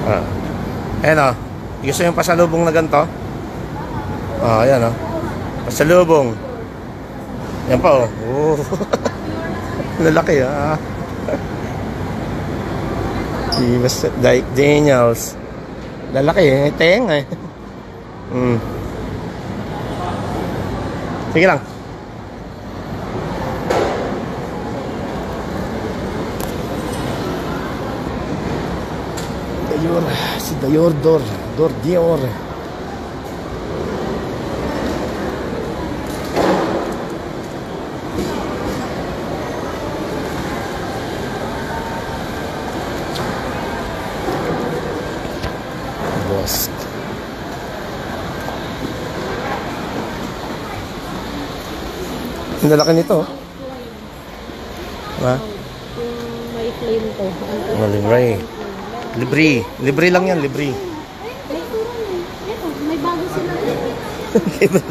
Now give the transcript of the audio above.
Ah. Ayan o. Gusto yung pasalubong na ganito? Ah, ayan o. Pasalubong. Yan pa o. Oh. Lalaki ah. Si Daniels. Lalaki eh. Tenga eh. Sige lang. Dayor. Si Dayor Dior. Boss. Ang lalaki nito. Ha? Yung may flame to. Libre lang yan, libre. May bago sila.